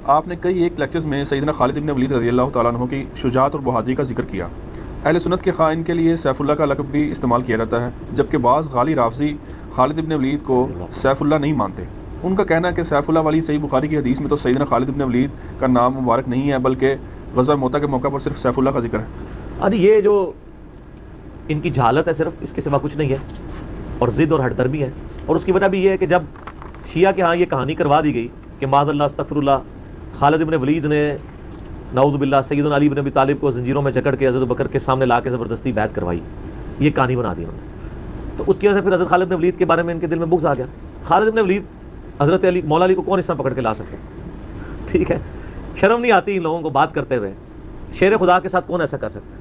آپ نے کئی ایک لیکچرز میں سیدنا خالد ابن ولید رضی اللہ تعالیٰ عنہ کی شجاعت اور بہادری کا ذکر کیا۔ اہل سنت کے خائن کے لیے سیف اللہ کا لقب بھی استعمال کیا جاتا ہے، جبکہ بعض غالی رافضی خالد ابن ولید کو سیف اللہ نہیں مانتے۔ ان کا کہنا ہے کہ سیف اللہ والی صحیح بخاری کی حدیث میں تو سیدنا خالد ابن ولید کا نام مبارک نہیں ہے، بلکہ غزوہ موتا کے موقع پر صرف سیف اللہ کا ذکر ہے۔ ارے یہ جو ان کی جہالت ہے صرف، اس کے سوا کچھ نہیں ہے، اور ضد اور ہٹ درمی ہے۔ اور اس کی وجہ بھی یہ ہے کہ جب شیعہ کے ہاں یہ کہانی کروا دی گئی کہ معاذ اللہ استغفر اللہ، خالد ابن ولید نے نعوذ باللہ سیدنا علی بن ابی طالب کو زنجیروں میں جکڑ کے حضرت بکر کے سامنے لا کے زبردستی بیعت کروائی، یہ کہانی بنا دی انہوں نے۔ تو اس کی وجہ سے پھر حضرت خالد ابن ولید کے بارے میں ان کے دل میں بغض آ گیا۔ خالد ابن ولید حضرت علی مولا علی کو کون اس طرح پکڑ کے لا سکتے؟ ٹھیک ہے، شرم نہیں آتی ان لوگوں کو بات کرتے ہوئے، شیر خدا کے ساتھ کون ایسا کر سکتا ہے؟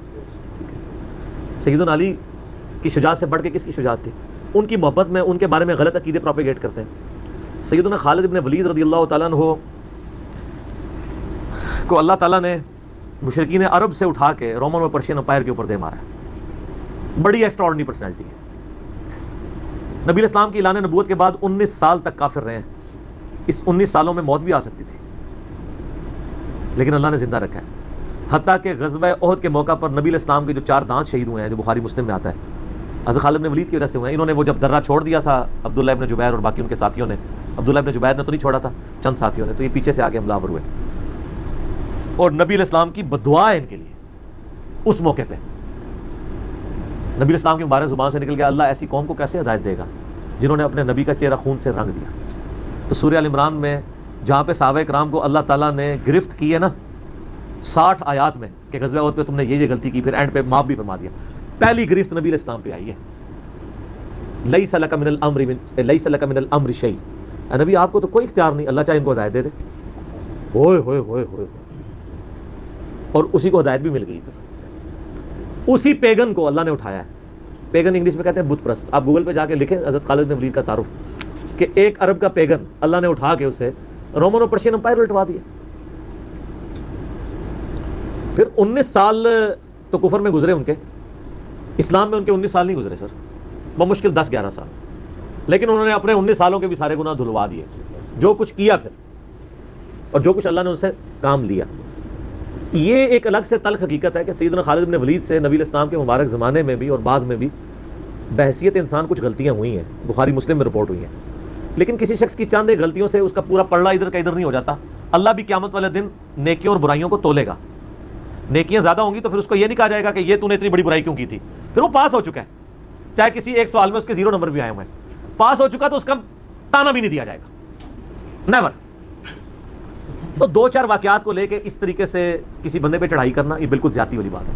سیدنا علی کی شجاعت سے بڑھ کے کس کی شجاعت تھی؟ ان کی محبت میں ان کے بارے میں غلط عقیدے پروپیگیٹ کرتے ہیں۔ سیدنا خالد ابن ولید رضی اللہ تعالیٰ عنہ کو اللہ تعالیٰ نے مشرکین عرب سے اٹھا کے رومن اور پرشین امپائر کے اوپر دے مارا ہے۔ بڑی ایکسٹرا آرڈنری پرسنالٹی ہے۔ نبی اسلام کی اعلان نبوت کے بعد 19 سال تک کافر رہے ہیں۔ اس 19 سالوں میں موت بھی آ سکتی تھی، لیکن اللہ نے زندہ رکھا ہے۔ حتیٰ کہ غزوہ احد کے موقع پر نبی اسلام کے جو 4 دانت شہید ہوئے ہیں، جو بخاری مسلم میں آتا ہے، حضرت خالد بن ولید کی وجہ سے ہوئے ہیں۔ انہوں نے وہ جب درہ چھوڑ دیا تھا عبداللہ ابن جبیر اور باقی ان کے ساتھیوں نے، عبداللہ ابن جبیر نے تو نہیں چھوڑا تھا، چند ساتھیوں نے، تو یہ پیچھے سے آگے حملہ آور ہوئے، اور نبی علیہ السلام کی بددعا ہے ان کے لیے۔ اس موقع پہ نبی علیہ السلام کی مبارک زبان سے نکل گیا، اللہ ایسی قوم کو کیسے ہدایت دے گا جنہوں نے اپنے نبی کا چہرہ خون سے رنگ دیا۔ تو سورہ ال عمران میں جہاں پہ صحابہ کرام کو اللہ تعالیٰ نے گرفت کی ہے نا 60 آیات میں کہ غزوہ احد پہ تم نے یہ غلطی کی، پھر اینڈ پہ معاف بھی فرما دیا، پہلی گرفت نبی علیہ السلام پہ آئی ہے، لیس لک من الامر شیء، نبی آپ کو تو کوئی اختیار نہیں، اللہ چاہے ان کو ہدایت دے دے۔ ہوئے ہوئے ہوئے ہوئے، اور اسی کو ہدایت بھی مل گئی۔ پھر اسی پیگن کو اللہ نے اٹھایا ہے۔ پیگن انگلش میں کہتے ہیں بت پرست۔ آپ گوگل پہ جا کے لکھیں حضرت خالد بن ولید کا تعارف، کہ ایک عرب کا پیگن اللہ نے اٹھا کے اسے رومن اور پرشین امپائر الٹوا دیا۔ پھر 19 سال تو کفر میں گزرے ان کے، اسلام میں ان کے 19 سال نہیں گزرے سر، بمشکل 10-11 سال، لیکن انہوں نے اپنے 19 سالوں کے بھی سارے گناہ دھلوا دیے، جو کچھ کیا پھر، اور جو کچھ اللہ نے ان سے کام لیا۔ یہ ایک الگ سے تلخ حقیقت ہے کہ سیدنا خالد بن ولید سے نبی اسلام کے مبارک زمانے میں بھی اور بعد میں بھی بحیثیت انسان کچھ غلطیاں ہوئی ہیں، بخاری مسلم میں رپورٹ ہوئی ہیں، لیکن کسی شخص کی چند ایک غلطیوں سے اس کا پورا پلڑا ادھر کا ادھر نہیں ہو جاتا۔ اللہ بھی قیامت والے دن نیکیوں اور برائیوں کو تولے گا۔ نیکیاں زیادہ ہوں گی تو پھر اس کو یہ نہیں کہا جائے گا کہ یہ تو نے اتنی بڑی برائی کیوں کی تھی، پھر وہ پاس ہو چکا ہے، چاہے کسی ایک سوال میں اس کے 0 نمبر بھی آئے ہوئے ہیں، پاس ہو چکا تو اس کا تانا بھی نہیں دیا جائے گا، نیور۔ تو 2-4 واقعات کو لے کے اس طریقے سے کسی بندے پہ چڑھائی کرنا یہ بالکل زیادتی والی بات ہے۔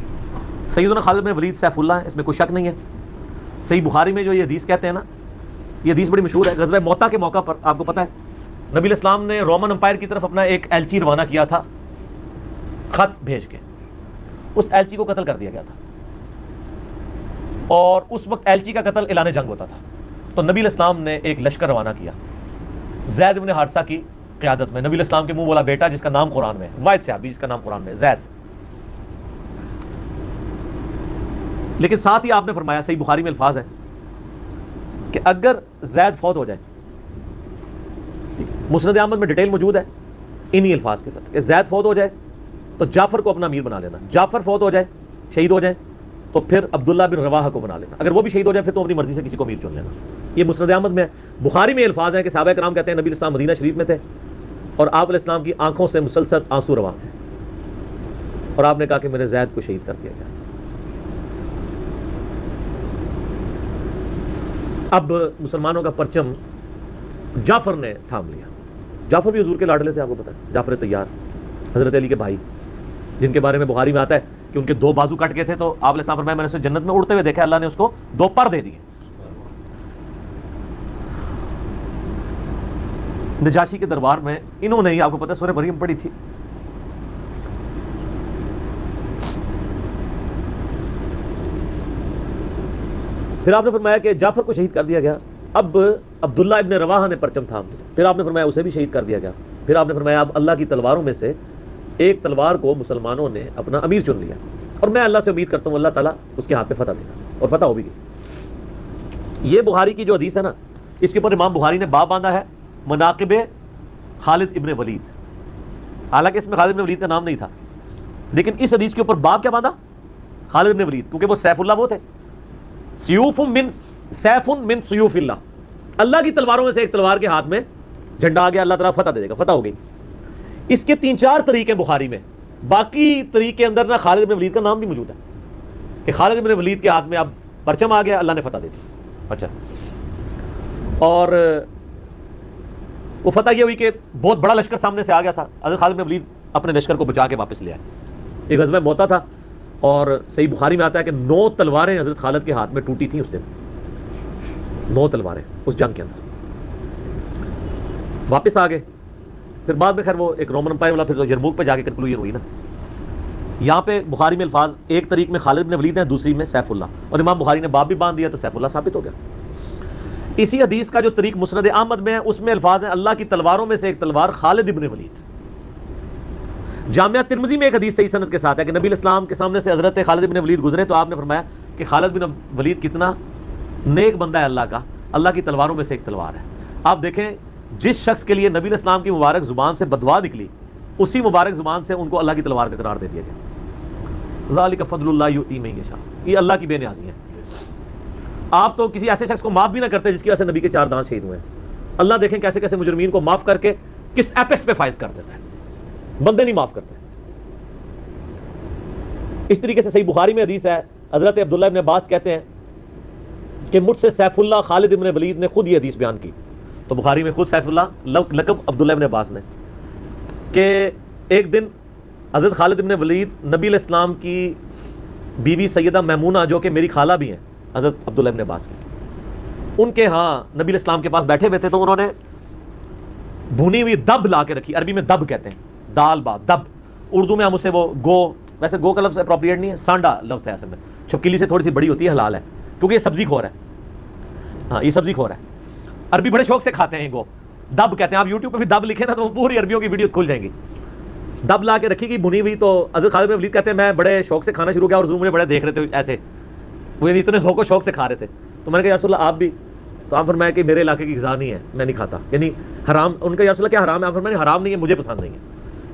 سیدنا خالد بن ولید سیف اللہ ہے، اس میں کوئی شک نہیں ہے۔ صحیح بخاری میں جو یہ حدیث کہتے ہیں نا، یہ حدیث بڑی مشہور ہے۔ غزوہ موتا کے موقع پر آپ کو پتہ ہے نبی علیہ السلام نے رومن امپائر کی طرف اپنا ایک ایلچی روانہ کیا تھا، خط بھیج کے، اس ایلچی کو قتل کر دیا گیا تھا، اور اس وقت ایلچی کا قتل اعلان جنگ ہوتا تھا۔ تو نبی علیہ السلام نے ایک لشکر روانہ کیا زید بن حارثہ کی قیادت میں، نبی علیہ السلام کے منہ بولا بیٹا جس کا نام قرآن میں، واحد صحابی جس کا نام قرآن میں، زید۔ لیکن ساتھ ہی آپ نے فرمایا، صحیح بخاری میں الفاظ ہے کہ اگر زید فوت ہو جائے، مسند احمد میں ڈیٹیل موجود ہے انہی الفاظ کے ساتھ، کہ زید فوت ہو جائے تو جعفر کو اپنا امیر بنا لینا، جعفر فوت ہو جائے شہید ہو جائے تو پھر عبداللہ بن رواحہ کو بنا لینا، اگر وہ بھی شہید ہو جائے پھر تو اپنی مرضی سے کسی کو امیر چن لینا۔ یہ مسند احمد میں، بخاری میں الفاظ ہیں کہ صحابہ کرام کہتے ہیں نبی الاسلام مدینہ شریف میں تھے اور آپ علیہ السلام کی آنکھوں سے مسلسل آنسو رواں تھے، اور آپ نے کہا کہ میرے زید کو شہید کر دیا گیا۔ اب مسلمانوں کا پرچم جعفر نے تھام لیا۔ جعفر بھی حضور کے لاڈلے سے، آپ کو پتا ہے، جعفر طیار، حضرت علی کے بھائی، جن کے بارے میں بخاری میں آتا ہے کہ ان کے 2 بازو کٹ گئے تھے، تو آپ علیہ السلام فرمایا میں نے اسے جنت میں اڑتے ہوئے دیکھا، اللہ نے اس کو 2 پر دے دیے۔ نجاشی کے دربار میں انہوں نے ہی، آپ کو پتا ہے، سورہ مریم پڑھی تھی۔ پھر آپ نے فرمایا کہ جعفر کو شہید کر دیا گیا۔ اب عبداللہ ابن رواحہ نے پرچم تھام لیا، پھر آپ نے فرمایا اسے بھی شہید کر دیا گیا۔ پھر آپ نے فرمایا اب اللہ کی تلواروں میں سے ایک تلوار کو مسلمانوں نے اپنا امیر چن لیا، اور میں اللہ سے امید کرتا ہوں اللہ تعالیٰ اس کے ہاتھ پہ فتح دے گا، اور فتح ہو بھی گئی۔ یہ بخاری کی جو حدیث ہے نا، اس کے اوپر امام بخاری نے باب باندھا ہے مناقب خالد ابن ولید، حالانکہ اس میں خالد بن ولید کا نام نہیں تھا، لیکن اس حدیث کے اوپر باب کیا باندھا؟ خالد بن ولید، کیونکہ وہ سیف اللہ وہ تھے، سیوف من سیوف اللہ، اللہ کی تلواروں میں سے ایک تلوار کے ہاتھ میں جھنڈا آ گیا، اللہ تعالیٰ فتح دے دے گا، فتح ہو گئی۔ اس کے 3-4 طریقے بخاری میں، باقی طریق کے اندر نہ خالد بن ولید کا نام بھی موجود ہے کہ خالد بن ولید کے ہاتھ میں اب پرچم آ گیا، اللہ نے فتح دے دی۔ اچھا، اور وہ فتح یہ ہوئی کہ بہت بڑا لشکر سامنے سے آ گیا تھا، حضرت خالد بن ولید اپنے لشکر کو بچا کے واپس لے آئے۔ ایک غزوہ موتا تھا، اور صحیح بخاری میں آتا ہے کہ 9 تلواریں حضرت خالد کے ہاتھ میں ٹوٹی تھیں اس دن، 9 تلواریں اس جنگ کے اندر۔ واپس آ گئے، پھر بعد میں خیر وہ ایک رومن امپائر والا پھر تو یرموک پہ جا کے کنکلوژن ہوئی نا۔ یہاں پہ بخاری میں الفاظ ایک طریق میں خالد بن ولید ہیں، دوسری میں سیف اللہ، اور امام بخاری نے باب بھی باندھ دیا تو سیف اللہ ثابت ہو گیا۔ اسی حدیث کا جو طریق مسند احمد میں ہے اس میں الفاظ ہیں اللہ کی تلواروں میں سے ایک تلوار خالد بن ولید۔ جامعہ ترمذی میں ایک حدیث صحیح سند کے ساتھ ہے کہ نبی الاسلام کے سامنے سے حضرت خالد بن ولید گزرے تو آپ نے فرمایا کہ خالد بن ولید کتنا نیک بندہ ہے اللہ کا، اللہ کی تلواروں میں سے ایک تلوار ہے۔ آپ دیکھیں جس شخص کے لیے نبی الاسلام کی مبارک زبان سے بددعا نکلی، اسی مبارک زبان سے ان کو اللہ کی تلوار کا قرار دے دیا گیا۔ ذالک فضل اللہ یؤتی من یشاء، یہ اللہ کی بے نیازی ہے۔ آپ تو کسی ایسے شخص کو معاف بھی نہ کرتے جس کی وجہ سے نبی کے 4 دانت شہید ہوئے ہیں۔ اللہ دیکھیں کیسے کیسے مجرمین کو معاف کر کے کس ایپیکس پہ فائز کر دیتا ہے، بندے نہیں معاف کرتے۔ اس طریقے سے صحیح بخاری میں حدیث ہے، حضرت عبداللہ ابن عباس کہتے ہیں کہ مجھ سے سیف اللہ خالد ابن ولید نے خود یہ حدیث بیان کی، تو بخاری میں خود سیف اللہ لقب عبداللہ ابن عباس نے، کہ ایک دن حضرت خالد ابن ولید نبی علیہ السلام کی بیوی سیدہ میمونہ جو کہ میری خالہ بھی ہیں حضرت عبداللہ ابن عباس کی، ان کے ہاں نبی علیہ السلام کے پاس بیٹھے ہوئے تھے، تو انہوں نے بھنی ہوئی دب لا کے رکھی، عربی میں دب کہتے ہیں، دال با دب، اردو میں ہم اسے وہ گو، ویسے گو کا لفظ اپروپریٹ نہیں ہے، سانڈا لفظ ہے اصل میں، چھپکلی سے تھوڑی سی بڑی ہوتی ہے، حلال ہے کیونکہ یہ سبزی خور ہے، ہاں یہ سبزی خور ہے، عربی بڑے شوق سے کھاتے ہیں گو، دب کہتے ہیں۔ آپ یوٹیوب پہ بھی دب لکھیں نا تو پوری عربیوں کی ویڈیوز کھل جائیں گی۔ دب لا کے رکھی گئی بھنی ہوئی، تو حضرت خالد بن ولید کہتے ہیں میں بڑے شوق سے کھانا شروع کیا، اور حضور مجھے بڑے دیکھ رہے تھے ایسے، وہ یعنی اتنے ذوق و شوق سے کھا رہے تھے، تو میں نے کہا یا رسول اللہ آپ بھی؟ تو آپ فرمایا کہ میرے علاقے کی غذا نہیں ہے، میں نہیں کھاتا، یعنی حرام۔ ان کا یا رسول اللہ کیا حرام ہے؟ آپ فرمایا حرام نہیں ہے، مجھے پسند نہیں ہے۔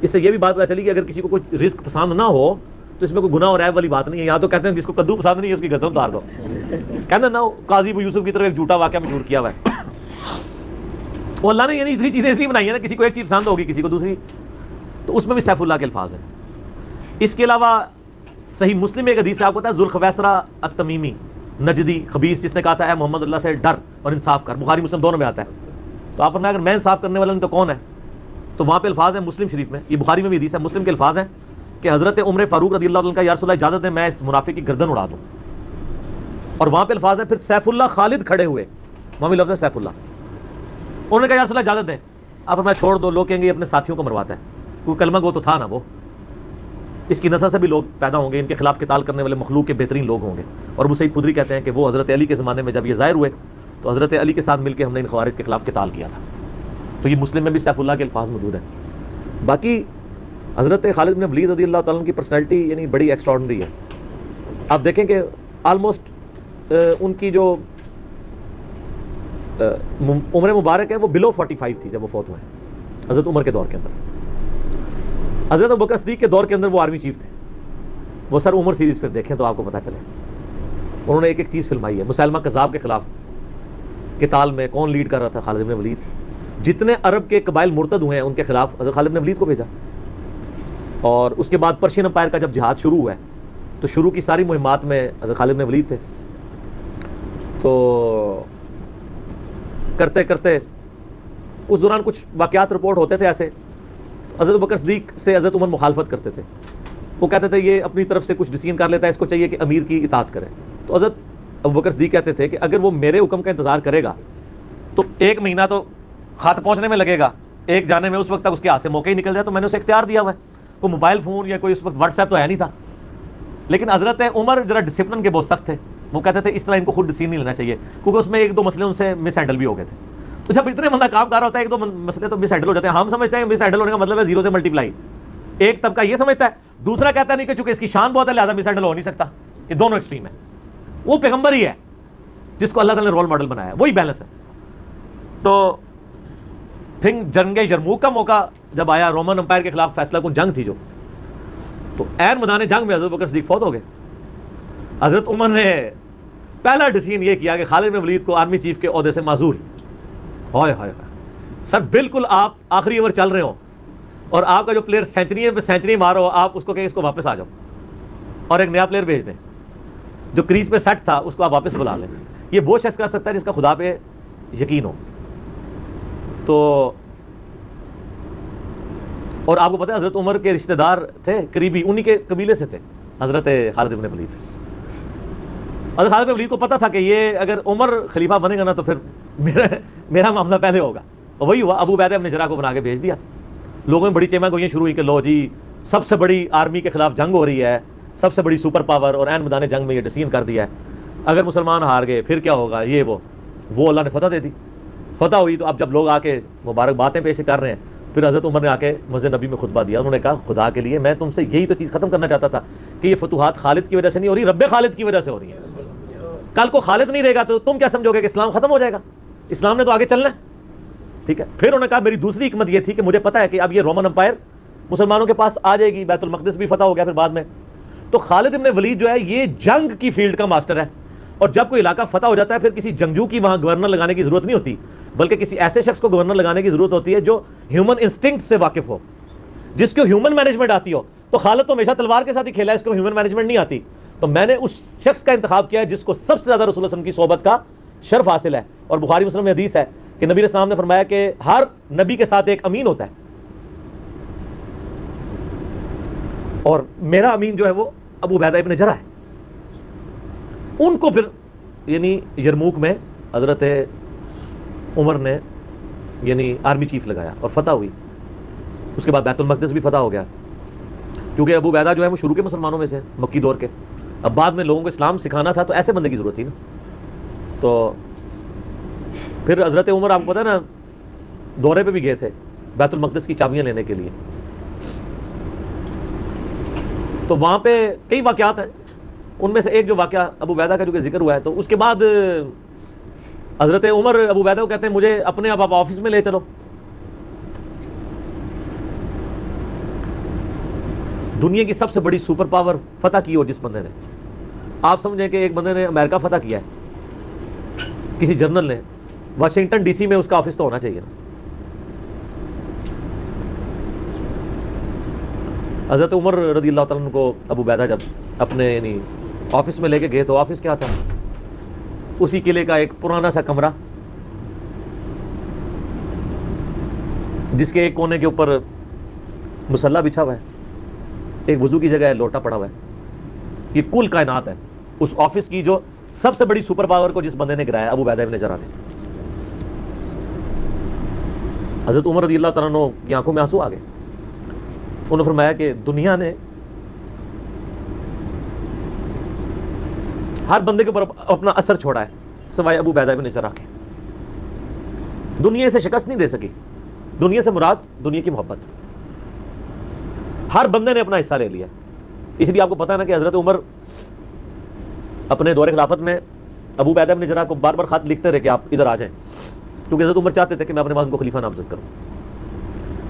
اس سے یہ بھی بات پتہ چلی کہ اگر کسی کو کوئی رزق پسند نہ ہو تو اس میں کوئی گناہ اور عیب والی بات نہیں ہے۔ یہاں تو کہتے ہیں جس کو کدو پسند نہیں ہے اس کی گردن اتار دو، کہتے ہیں نا قاضی ابو یوسف کی طرف ایک جھوٹا واقعہ مشہور کیا ہوا ہے، وہ اللہ نے یعنی اتنی چیزیں اس لیے بنائی ہیں نا، کسی کو ایک چیز پسند ہوگی کسی کو دوسری، تو اس میں بھی سیف اللہ کے الفاظ ہیں۔ اس کے علاوہ صحیح مسلم ایک حدیث ہے، آپ کو پتہ ہے ذوالخویسرہ التمیمی نجدی خبیث جس نے کہا تھا اے محمد اللہ سے ڈر اور انصاف کر، بخاری مسلم دونوں میں آتا ہے، تو آپ فرمایا اگر میں انصاف کرنے والا نہیں تو کون ہے؟ تو وہاں پہ الفاظ ہیں مسلم شریف میں، یہ بخاری میں بھی حدیث ہے، مسلم کے الفاظ ہیں کہ حضرت عمر فاروق رضی اللہ عنہ کا یا رسول اللہ اجازت ہے میں اس منافق کی گردن اڑا دوں، اور وہاں پہ الفاظ ہیں پھر سیف اللہ خالد کھڑے ہوئے، وہاں بھی لفظ ہے سیف اللہ، انہوں نے کہا یا رسول اللہ اجازت دیں، آپ فرمایا چھوڑ دو، لوگ کہیں گے یہ اپنے ساتھیوں کو مرواتا ہے، کیونکہ کلمہ گو تو تھا نا وہ، اس کی نسل سے بھی لوگ پیدا ہوں گے، ان کے خلاف قتال کرنے والے مخلوق کے بہترین لوگ ہوں گے۔ اور ابو سعید خدری کہتے ہیں کہ وہ حضرت علی کے زمانے میں جب یہ ظاہر ہوئے تو حضرت علی کے ساتھ مل کے ہم نے ان خوارج کے خلاف قتال کیا تھا، تو یہ مسلم میں بھی سیف اللہ کے الفاظ موجود ہیں۔ باقی حضرت خالد بن ولید رضی اللہ تعالیٰ عنہ کی پرسنالٹی یعنی بڑی ایکسٹراڈنری ہے۔ آپ دیکھیں کہ آلموسٹ ان کی جو عمر مبارک ہے وہ بلو 45 تھی جب وہ فوت ہوئے حضرت عمر کے دور کے اندر۔ حضرت ابوبکر صدیق کے دور کے اندر وہ آرمی چیف تھے، وہ سر عمر سیریز پھر دیکھیں تو آپ کو پتہ چلے، انہوں نے ایک ایک چیز فلمائی ہے۔ مسلمہ کذاب کے خلاف قتال میں کون لیڈ کر رہا تھا؟ خالد بن ولید۔ جتنے عرب کے قبائل مرتد ہوئے ہیں ان کے خلاف حضرت خالد بن ولید کو بھیجا، اور اس کے بعد پرشین امپائر کا جب جہاد شروع ہوا ہے تو شروع کی ساری مہمات میں حضرت خالد بن ولید تھے، تو کرتے کرتے اس دوران کچھ واقعات رپورٹ ہوتے تھے ایسے، حضرت ابوبکر صدیق سے حضرت عمر مخالفت کرتے تھے، وہ کہتے تھے یہ اپنی طرف سے کچھ ڈیسیژن کر لیتا ہے، اس کو چاہیے کہ امیر کی اطاعت کرے، تو حضرت ابوبکر صدیق کہتے تھے کہ اگر وہ میرے حکم کا انتظار کرے گا تو 1 مہینہ تو خط پہنچنے میں لگے گا، ایک جانے میں اس وقت تک اس کے ہاتھ سے موقع ہی نکل جائے، تو میں نے اسے اختیار دیا ہوا ہے، کوئی موبائل فون یا کوئی اس وقت واٹس ایپ تو ہے نہیں تھا، لیکن حضرت عمر ذرا ڈسپلن کے بہت سخت تھے، وہ کہتے تھے اس طرح ان کو خود ڈیسیژن نہیں لینا چاہیے، کیونکہ اس میں 1-2 مسئلے ان سے مس ہینڈل بھی ہو گئے تھے، تو جب اتنے بندہ کام کر رہا ہوتا ہے 1-2 مسئلے تو مس ہینڈل ہو جاتے ہیں۔ ہم سمجھتے ہیں مس ہینڈل ہونے کا مطلب ہے 0 سے ملٹیپلائی، ایک طبقہ یہ سمجھتا ہے، دوسرا کہتا نہیں کہ چونکہ اس کی شان بہت ہے لہٰذا مس ہینڈل ہو نہیں سکتا، یہ دونوں ایکسٹریم ہے۔ وہ پیغمبر ہی ہے جس کو اللہ تعالیٰ نے رول ماڈل بنایا ہے، وہی بیلنس ہے۔ تو پھر جنگ یرموک کا موقع جب آیا، رومن امپائر کے خلاف فیصلہ کن جنگ تھی جو، تو عین میدان جنگ میں حضرت بکر صدیق فوت ہو گئے. حضرت عمر نے پہلا ڈیسیژن یہ کیا کہ خالد بن ولید کو آرمی چیف کے عہدے سے معزول. ہائے ہائے سر، بالکل آپ آخری اوور چل رہے ہو اور آپ کا جو پلیئر سینچری پہ سینچری مار رہا ہو، آپ اس کو کہیں اس کو واپس آ جاؤ اور ایک نیا پلیئر بھیج دیں. جو کریز پہ سیٹ تھا اس کو آپ واپس بلا لیں. یہ وہ شخص کر سکتا ہے جس کا خدا پہ یقین ہو. تو اور آپ کو پتہ ہے حضرت عمر کے رشتہ دار تھے قریبی، انہی کے قبیلے سے تھے حضرت خالد بن ولید. حضرت خالد بن ولید کو پتہ تھا کہ یہ اگر عمر خلیفہ بنے گا نا تو پھر میرا معاملہ پہلے ہوگا. اور وہی ہوا، ابو عبیدہ ابن جراح کو بنا کے بھیج دیا. لوگوں میں بڑی چیمہ گوئیاں شروع ہوئی کہ لو جی سب سے بڑی آرمی کے خلاف جنگ ہو رہی ہے، سب سے بڑی سپر پاور، اور عین میدان جنگ میں یہ ڈیسیژن کر دیا ہے اگر مسلمان ہار گئے پھر کیا ہوگا، یہ وہ اللہ نے فتح دے دی. فتح ہوئی تو اب جب لوگ آ کے مبارک باتیں پیش کر رہے ہیں، پھر حضرت عمر نے آ کے مسجد نبی میں خطبہ دیا. انہوں نے کہا خدا کے لیے میں تم سے یہی تو چیز ختم کرنا چاہتا تھا کہ یہ فتوحات خالد کی وجہ سے نہیں ہو رہی، رب خالد کی وجہ سے ہو رہی ہے. کل کو خالد نہیں رہے گا تو تم کیا سمجھو گے کہ اسلام ختم ہو جائے گا؟ اسلام نے تو آگے چلنا ہے. ٹھیک ہے. پھر انہوں نے کہا میری دوسری حکمت یہ تھی کہ مجھے پتا ہے کہ اب یہ رومن امپائر مسلمانوں کے پاس آ جائے گی، بیت المقدس بھی فتح ہو گیا پھر بعد میں. تو خالد ابن ولید جو ہے یہ جنگ کی فیلڈ کا ماسٹر ہے، اور جب کوئی علاقہ فتح ہو جاتا ہے پھر کسی جنگجو کی وہاں گورنر لگانے کی ضرورت نہیں ہوتی، بلکہ کسی ایسے شخص کو گورنر لگانے کی ضرورت ہوتی ہے جو ہیومن انسٹنکٹ سے واقف ہو، جس کو ہیومن مینجمنٹ آتی ہو. تو خالد تو ہمیشہ تلوار کے ساتھ ہی کھیلا ہے، اس کو ہیومن مینجمنٹ نہیں آتی. تو میں نے اس شخص کا انتخاب کیا ہے جس کو سب سے زیادہ رسول اللہ صلی اللہ علیہ وسلم کی صحبت کا شرف حاصل ہے. اور بخاری مسلم میں حدیث ہے کہ نبی علیہ السلام نے فرمایا کہ ہر نبی کے ساتھ ایک امین ہوتا ہے، اور میرا امین جو ہے وہ ابو عبیدہ ابن جراح ہے. ان کو پھر یعنی یرموک میں حضرت عمر نے یعنی آرمی چیف لگایا اور فتح ہوئی. اس کے بعد بیت المقدس بھی فتح ہو گیا، کیونکہ ابو عبیدہ جو ہے وہ شروع کے مسلمانوں میں سے مکی دور کے. اب بعد میں لوگوں کو اسلام سکھانا تھا تو ایسے بندے کی ضرورت تھی نا. تو پھر حضرت عمر آپ کو پتا ہے نا دورے پہ بھی گئے تھے بیت المقدس کی چابیاں لینے کے لیے. تو وہاں پہ کئی واقعات ہیں، ان میں سے ایک جو واقعہ ابو عبیدہ کا جو کہ ذکر ہوا ہے، تو اس کے بعد حضرت عمر ابو عبیدہ کو کہتے ہیں مجھے اپنے آپ آفس میں لے چلو. دنیا کی سب سے بڑی سپر پاور فتح کی ہو جس بندے نے، آپ سمجھیں کہ ایک بندے نے امریکہ فتح کیا ہے کسی جنرل نے، واشنگٹن ڈی سی میں اس کا آفس تو ہونا چاہیے نا. حضرت عمر رضی اللہ تعالیٰ عنہ کو ابو عبیدہ جب اپنے یعنی آفس میں لے کے گئے تو آفس کیا تھا؟ اسی قلعے کا ایک پرانا سا کمرہ جس کے ایک کونے کے اوپر مصلی بچھا ہوا ہے، ایک وضو کی جگہ ہے، لوٹا پڑا ہوا ہے. یہ کل کائنات ہے اس آفس کی جو سب سے بڑی سپر پاور کو جس بندے نے گرایا، ابو عبیدہ ابن جراح نے. حضرت عمر رضی اللہ تعالیٰ عنہ کی آنکھوں میں آنسو آ گئے. انہوں نے فرمایا کہ دنیا نے ہر بندے کے اوپر اپنا اثر چھوڑا ہے سوائے ابو عبیدہ ابن جراح کے. دنیا اسے شکست نہیں دے سکی. دنیا سے مراد دنیا کی محبت. ہر بندے نے اپنا حصہ لے لیا. اس لیے آپ کو پتا ہے نا کہ حضرت عمر اپنے دور خلافت میں ابو عبیدہ ابن جراح کو بار بار خط لکھتے رہے کہ آپ ادھر آ جائیں، کیونکہ حضرت عمر چاہتے تھے کہ میں اپنے بعد ان کو خلیفہ نامزد کروں،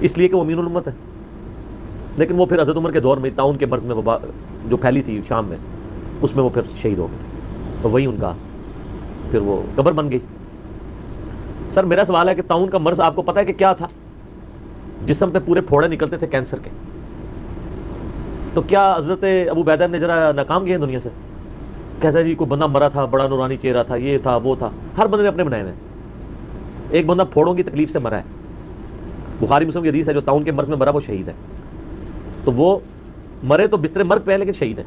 اس لیے کہ وہ امین الامت ہے. لیکن وہ پھر حضرت عمر کے دور میں طاعون کے مرض میں وبا جو پھیلی تھی شام میں، اس میں وہ پھر شہید ہو گئے تھے. تو وہی ان کا پھر وہ قبر بن گئی. سر میرا سوال ہے کہ طاعون کا مرض آپ کو پتا ہے کہ کیا تھا؟ جسم پہ پورے پھوڑے نکلتے تھے کینسر کے. تو کیا حضرت ابو عبیدہ ابن جراح ناکام گئے ہیں دنیا سے؟ کیسا جی کوئی بندہ مرا تھا، بڑا نورانی چہرہ تھا، یہ تھا وہ تھا. ہر بندے نے اپنے بنائے ہیں. ایک بندہ پھوڑوں کی تکلیف سے مرا ہے، بخاری مسلم کی حدیث ہے، جو طاعون کے مرض میں مرا وہ شہید ہے. تو وہ مرے تو بستر مرگ پہ ہے لیکن شہید ہے.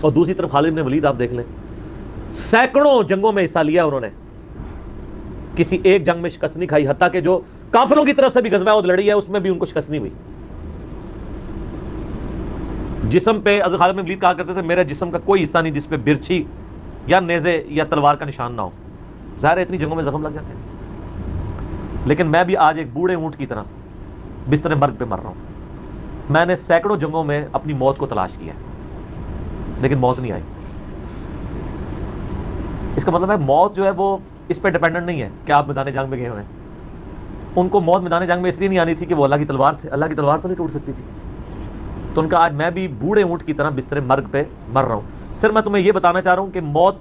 اور دوسری طرف خالد بن ولید آپ دیکھ لیں، سینکڑوں جنگوں میں حصہ لیا انہوں نے، کسی ایک جنگ میں شکست نہیں کھائی، حتیٰ کہ جو کافروں کی طرف سے بھی غزوہ احد لڑی ہے اس میں بھی ان کو شکست نہیں ہوئی. جسم پہ حضرت خالد بن ولید کہا کرتے تھے میرے جسم کا کوئی حصہ نہیں جس پہ برچھی یا نیزے یا تلوار کا نشان نہ ہو. ظاہر ہے اتنی جنگوں میں زخم لگ جاتے ہیں، لیکن میں بھی آج ایک بوڑھے اونٹ کی طرح بستر مرگ پہ مر رہا ہوں. میں نے سینکڑوں جنگوں میں اپنی موت کو تلاش کیا لیکن موت نہیں آئی. اس کا مطلب ہے موت جو ہے وہ اس پہ ڈیپینڈنٹ نہیں ہے کہ آپ میدان جنگ میں گئے ہوئے ہیں. ان کو موت میدان جنگ میں اس لیے نہیں آنی تھی کہ وہ اللہ کی تلوار تھے, اللہ کی تلوار تو نہیں ٹوٹ سکتی تھی. تو ان کا آج میں بھی بوڑھے اونٹ کی طرح بستر مرگ پہ مر رہا ہوں. صرف میں تمہیں یہ بتانا چاہ رہا ہوں کہ موت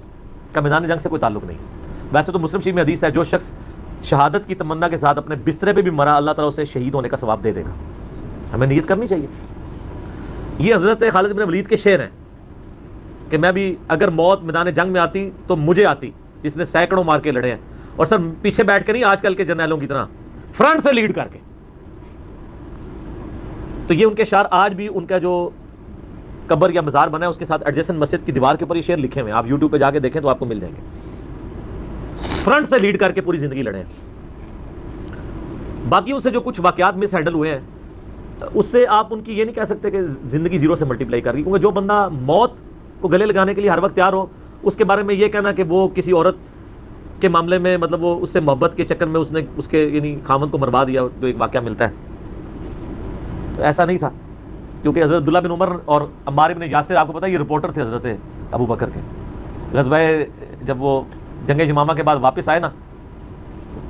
کا میدان جنگ سے کوئی تعلق نہیں. ویسے تو مسلم شریف میں حدیث ہے, جو شخص شہادت کی تمنا کے ساتھ اپنے بسترے پہ بھی مرا, اللہ تعالیٰ اسے شہید ہونے کا ثواب دے دے گا. ہمیں نیت کرنی چاہیے. یہ حضرت خالد بن ولید کے شعر ہیں کہ میں بھی اگر موت میدان جنگ میں آتی تو مجھے آتی, جس نے سینکڑوں مار کے لڑے ہیں, اور سر پیچھے بیٹھ کے نہیں آج کل کے جرنیلوں کی طرح, فرنٹ سے لیڈ کر کے. تو یہ ان کے شعر آج بھی, ان کا جو قبر یا مزار بنا ہے اس کے ساتھ ایڈجسٹنٹ مسجد کی دیوار کے اوپر یہ شعر لکھے ہوئے ہیں. آپ یوٹیوب پہ جا کے دیکھیں تو آپ کو مل جائیں گے. فرنٹ سے لیڈ کر کے پوری زندگی لڑے ہیں. باقی ان سے جو کچھ واقعات مس ہینڈل ہوئے ہیں, اس سے آپ ان کی یہ نہیں کہہ سکتے کہ زندگی زیرو سے ملٹیپلائی کر گئی, کیونکہ جو بندہ موت کو گلے لگانے کے لیے ہر وقت تیار ہو, اس کے بارے میں یہ کہنا کہ وہ کسی عورت کے معاملے میں, مطلب وہ اس سے محبت کے چکر میں اس نے اس کے یعنی خامن کو مروا دیا, جو ایک واقعہ ملتا ہے, تو ایسا نہیں تھا. کیونکہ حضرت عبداللہ بن عمر اور عمار بن یاسر, آپ کو پتہ ہے یہ رپورٹر تھے حضرت ابو بکر کے. غزوہ جب وہ جنگ یمامہ کے بعد واپس آئے نا,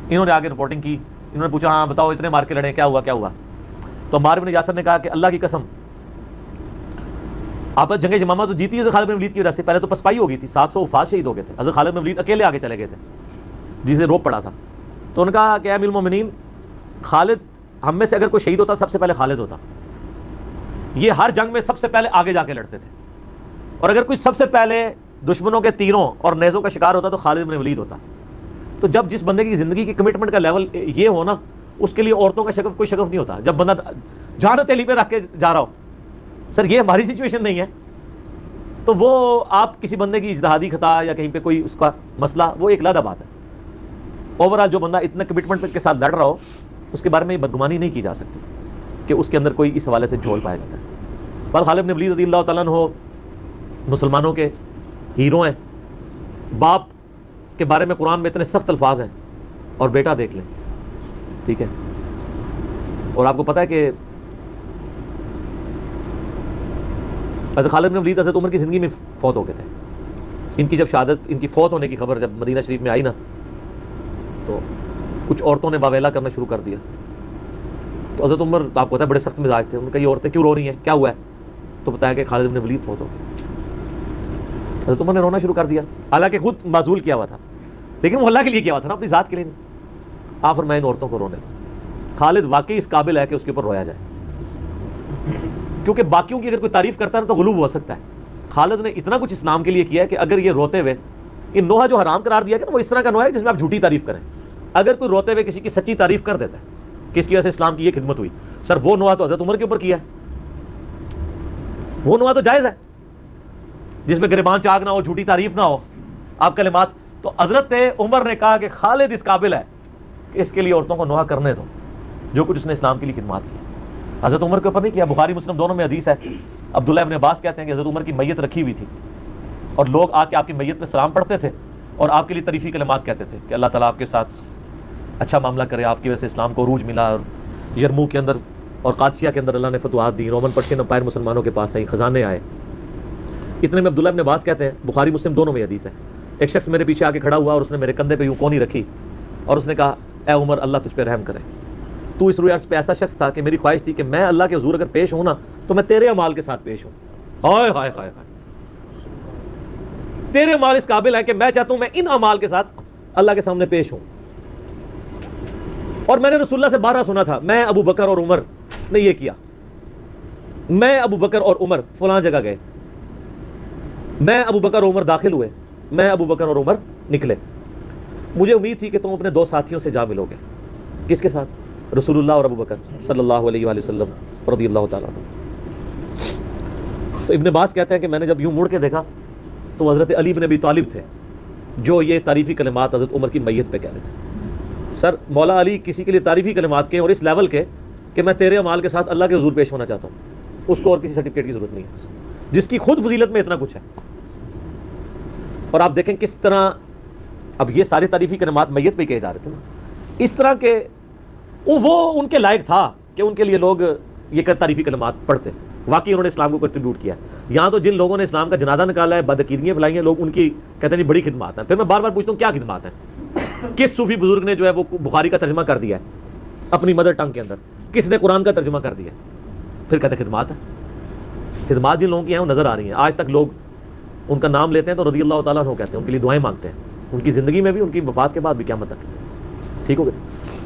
انہوں نے آگے رپورٹنگ کی. انہوں نے پوچھا ہاں بتاؤ اتنے مار کے لڑے, کیا ہوا کیا ہوا. تو عمار بن یاسر نے کہا کہ اللہ کی قسم, آپ جنگ یمامہ تو جیتی ہے خالد بن ولید کی وجہ سے. پہلے تو پسپائی ہو گئی تھی, 700 وفات شہید ہو گئے تھے. حضرت خالد بن ولید اکیلے آگے چلے گئے تھے جسے روپ پڑا تھا. تو انہوں نے کہا کہ اے امیر المومنین, خالد ہم میں سے اگر کوئی شہید ہوتا سب سے پہلے خالد ہوتا. یہ ہر جنگ میں سب سے پہلے آگے جا کے لڑتے تھے, اور اگر کوئی سب سے پہلے دشمنوں کے تیروں اور نیزوں کا شکار ہوتا تو خالد بن ولید ہوتا. تو جب جس بندے کی زندگی کی کمٹمنٹ کا لیول یہ ہو نا, اس کے لیے عورتوں کا کوئی شگف نہیں ہوتا. جب بندہ جان تیلی پہ رکھ کے جا رہا ہو, سر یہ ہماری سچویشن نہیں ہے, تو وہ آپ کسی بندے کی اجتہادی خطا یا کہیں پہ کوئی اس کا مسئلہ, وہ ایک علیحدہ بات ہے. اوورآل جو بندہ اتنا کمٹمنٹ کے ساتھ لڑ رہا ہو, اس کے بارے میں بدگمانی نہیں کی جا سکتی کہ اس کے اندر کوئی اس حوالے سے جھول پایا جاتا ہے. پر خالد بن ولید رضی اللہ تعالیٰ عنہ مسلمانوں کے ہیرو ہیں. باپ کے بارے میں قرآن میں اتنے سخت الفاظ ہیں, اور بیٹا دیکھ لیں, ٹھیک ہے. اور آپ کو پتا ہے کہ حضرت خالد بن ولید حضرت عمر کی زندگی میں فوت ہو گئے تھے. ان کی جب شہادت, ان کی فوت ہونے کی خبر جب مدینہ شریف میں آئی نا, تو کچھ عورتوں نے واویلا کرنا شروع کر دیا. تو حضرت عمر, آپ کو پتا ہے بڑے سخت مزاج تھے, ان کا یہ عورتیں کیوں رو رہی ہیں, کیا ہوا ہے؟ تو بتایا کہ خالد بن ولید فوت ہو گئے. حضرت عمر نے رونا شروع کر دیا, حالانکہ خود معزول کیا ہوا تھا, لیکن وہ اللہ کے لیے کیا ہوا تھا نا, اپنی ذات کے لیے نہیں. آپ فرمائیں ان عورتوں کو رونے دو. خالد واقعی اس قابل ہے کہ اس کے اوپر رویا جائے, کیونکہ باقیوں کی اگر کوئی تعریف کرتا ہے تو غلوب ہو سکتا ہے. خالد نے اتنا کچھ اسلام کے لیے کیا ہے کہ اگر یہ روتے ہوئے, یہ نوحہ جو حرام قرار دیا کہ وہ اس طرح کا نوحہ ہے جس میں آپ جھوٹی تعریف کریں. اگر کوئی روتے ہوئے کسی کی سچی تعریف کر دیتا ہے کہ اس کی وجہ سے اسلام کی یہ خدمت ہوئی, سر وہ نوحہ تو حضرت عمر کے اوپر کیا ہے, وہ نوحہ تو جائز ہے جس میں گریبان چاک نہ ہو, جھوٹی تعریف نہ ہو, آپ کلمات. تو حضرت عمر نے کہا کہ خالد اس قابل ہے کہ اس کے لیے عورتوں کو نوحہ کرنے دو, جو کچھ اس نے اسلام کے لیے خدمات کی. حضرت عمر کے اوپر نہیں کیا. بخاری مسلم دونوں میں حدیث ہے, عبداللہ ابن عباس کہتے ہیں کہ حضرت عمر کی میت رکھی ہوئی تھی, اور لوگ آ کے آپ کی میت پہ سلام پڑھتے تھے اور آپ کے لیے تعریفی کلمات کہتے تھے کہ اللہ تعالیٰ آپ کے ساتھ اچھا معاملہ کرے, آپ کی وجہ سے اسلام کو عروج ملا, اور یرموک کے اندر اور قادسیہ کے اندر اللہ نے فتوحات دی, رومن پرشین امپائر مسلمانوں کے پاس آئی, خزانے آئے. اتنے میں عبداللہ ابن عباس کہتے ہیں, بخاری مسلم دونوں میں حدیث ہے, ایک شخص میرے پیچھے آ کے کھڑا ہوا اور اس نے میرے کندھے پہ یوں کونی رکھی, اور اس نے کہا اے عمر اللہ تجھ پہ رحم کرے, تو اس روئے عرض پہ ایسا شخص تھا کہ میری خواہش تھی کہ میں اللہ کے حضور اگر پیش ہوں نا تو میں تیرے اعمال کے ساتھ پیش ہوں. ہائے ہائے ہائے ہائے, تیرے اعمال اس قابل ہے کہ میں چاہتا ہوں میں ان اعمال کے ساتھ اللہ کے سامنے پیش ہوں. اور میں نے رسول اللہ سے بارہ سنا تھا, میں ابو بکر اور عمر نے یہ کیا, میں ابو بکر اور عمر فلاں جگہ گئے, میں ابو بکر اور عمر داخل ہوئے, میں ابو بکر اور عمر نکلے. مجھے امید تھی کہ تم اپنے دو ساتھیوں سے جا ملو گے. کس کے ساتھ؟ رسول اللہ اور ابو بکر صلی اللہ علیہ وآلہ وسلم رضی اللہ تعالیٰ عنہ. تو ابن عباس کہتے ہیں کہ میں نے جب یوں مڑ کے دیکھا تو حضرت علی بن ابی طالب تھے جو یہ تعریفی کلمات حضرت عمر کی میت پہ کہہ رہے تھے. سر مولا علی کسی کے لیے تعریفی کلمات کے اور اس لیول کے کہ میں تیرے اعمال کے ساتھ اللہ کے حضور پیش ہونا چاہتا ہوں, اس کو اور کسی سرٹیفکیٹ کی ضرورت نہیں ہے, جس کی خود فضیلت میں اتنا کچھ ہے. اور آپ دیکھیں کس طرح اب یہ سارے تعریفی کلمات میت پہ کہے جا رہے تھے نا, اس طرح کے وہ ان کے لائق تھا کہ ان کے لیے لوگ یہ تعریفی کلمات پڑھتے. واقعی انہوں نے اسلام کو کنٹریبیوٹ کیا. یہاں تو جن لوگوں نے اسلام کا جنازہ نکالا ہے, بدعقیدگیاں پھیلائی ہیں, لوگ ان کی کہتے ہیں بڑی خدمات ہیں. پھر میں بار بار پوچھتا ہوں کیا خدمات ہیں؟ کس صوفی بزرگ نے جو ہے وہ بخاری کا ترجمہ کر دیا ہے اپنی مدر ٹنگ کے اندر، کس نے قرآن کا ترجمہ کر دیا، پھر کہتے ہیں خدمات ہے. خدمات جن لوگوں کی ہیں وہ نظر آ رہی ہیں. آج تک لوگ ان کا نام لیتے ہیں تو رضی اللہ تعالیٰ عنہ کہتے ہیں، ان کے لیے دعائیں مانگتے ہیں، ان کی زندگی میں بھی، ان کی وفات کے بعد بھی، قیامت تک. ٹھیک ہو گیا.